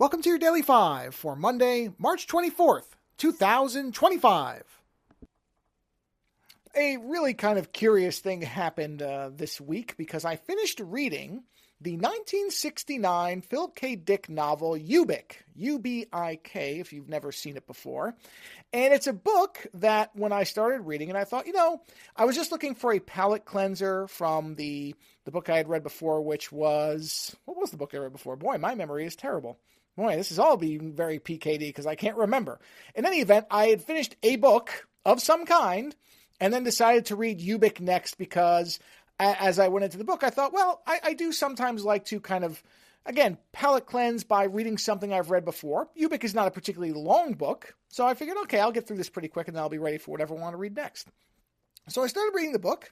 Welcome to your Daily 5 for Monday, March 24th, 2025. A really kind of curious thing happened this week because I finished reading the 1969 Philip K. Dick novel Ubik, U-B-I-K, if you've never seen it before. And it's a book that when I started reading it, I thought, I was just looking for a palate cleanser from the book I had read before, which was, what was the book I read before? Boy, my memory is terrible. Boy, this is all being very PKD because I can't remember. In any event, I had finished a book of some kind and then decided to read Ubik next because as I went into the book, I thought, well, I do sometimes like to kind of, again, palate cleanse by reading something I've read before. Ubik is not a particularly long book, so I figured, okay, I'll get through this pretty quick and then I'll be ready for whatever I want to read next. So I started reading the book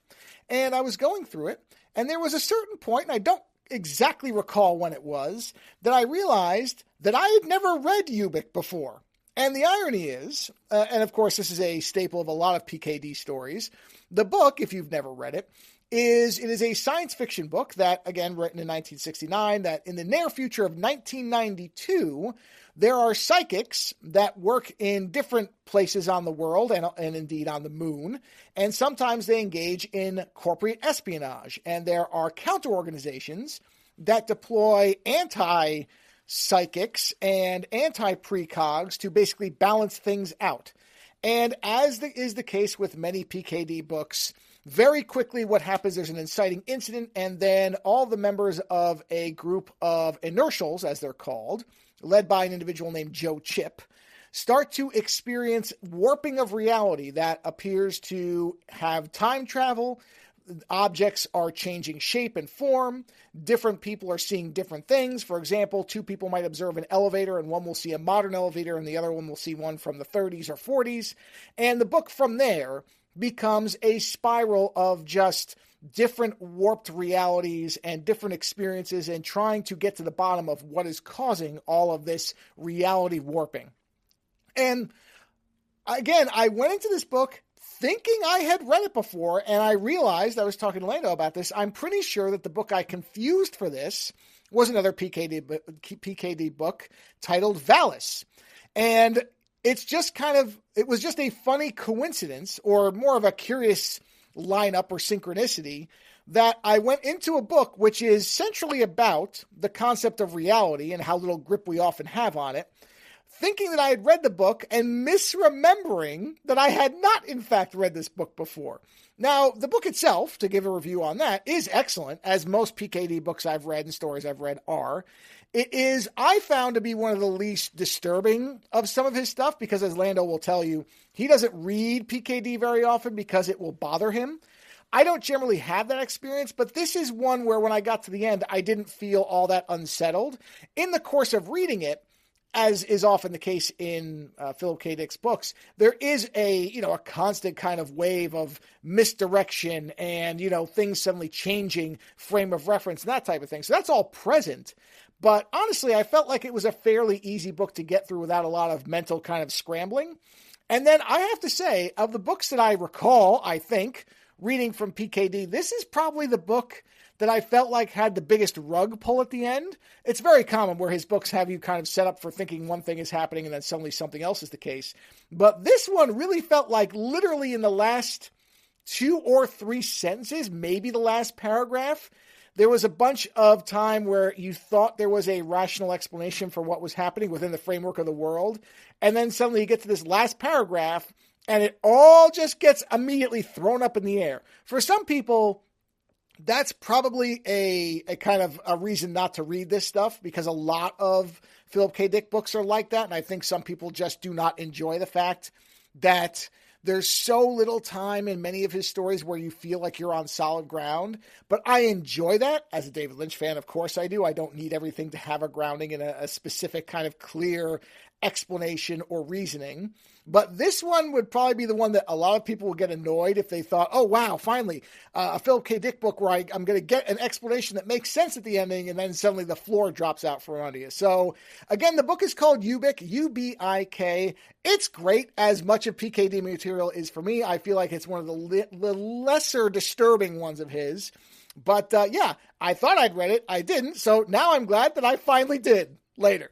and I was going through it, and there was a certain point, and I don't exactly recall when it was, that I realized that I had never read Ubik before. And the irony is, and of course this is a staple of a lot of PKD stories, the book, if you've never read it, it is a science fiction book that, again, written in 1969, that in the near future of 1992, there are psychics that work in different places on the world and indeed on the moon, and sometimes they engage in corporate espionage. And there are counter-organizations that deploy anti-psychics and anti-precogs to basically balance things out. And as is the case with many PKD books, very quickly what happens, there's an inciting incident, and then all the members of a group of inertials, as they're called, led by an individual named Joe Chip, start to experience warping of reality that appears to have time travel. Objects are changing shape and form. Different people are seeing different things. For example, two people might observe an elevator, and one will see a modern elevator, and the other one will see one from the 30s or 40s. And the book from there becomes a spiral of just different warped realities and different experiences and trying to get to the bottom of what is causing all of this reality warping. And again, I went into this book thinking I had read it before, and I realized, I was talking to Lando about this, I'm pretty sure that the book I confused for this was another PKD book titled Valis. And it's just it was just a funny coincidence, or more of a curious lineup or synchronicity, that I went into a book which is centrally about the concept of reality and how little grip we often have on it, thinking that I had read the book and misremembering that I had not, in fact, read this book before. Now, the book itself, to give a review on that, is excellent, as most PKD books I've read and stories I've read are. It is, I found, to be one of the least disturbing of some of his stuff, because as Lando will tell you, he doesn't read PKD very often because it will bother him. I don't generally have that experience, but this is one where when I got to the end, I didn't feel all that unsettled. In the course of reading it, as is often the case in Philip K. Dick's books, there is a constant kind of wave of misdirection and, things suddenly changing frame of reference and that type of thing. So that's all present. But honestly, I felt like it was a fairly easy book to get through without a lot of mental kind of scrambling. And then I have to say, of the books that I recall, I think, reading from PKD, this is probably the book that I felt like had the biggest rug pull at the end. It's very common where his books have you kind of set up for thinking one thing is happening and then suddenly something else is the case. But this one really felt like literally in the last 2 or 3 sentences, maybe the last paragraph, there was a bunch of time where you thought there was a rational explanation for what was happening within the framework of the world. And then suddenly you get to this last paragraph and it all just gets immediately thrown up in the air. For some people, that's probably a kind of a reason not to read this stuff, because a lot of Philip K. Dick books are like that. And I think some people just do not enjoy the fact that there's so little time in many of his stories where you feel like you're on solid ground. But I enjoy that. As a David Lynch fan, of course I do. I don't need everything to have a grounding in a specific kind of clear explanation or reasoning. But this one would probably be the one that a lot of people will get annoyed if they thought, oh, wow, finally, a Philip K. Dick book where I'm going to get an explanation that makes sense at the ending, and then suddenly the floor drops out from under you. So, again, the book is called Ubik, U-B-I-K. It's great, as much of PKD material is for me. I feel like it's one of the lesser disturbing ones of his. But, yeah, I thought I'd read it. I didn't. So now I'm glad that I finally did. Later.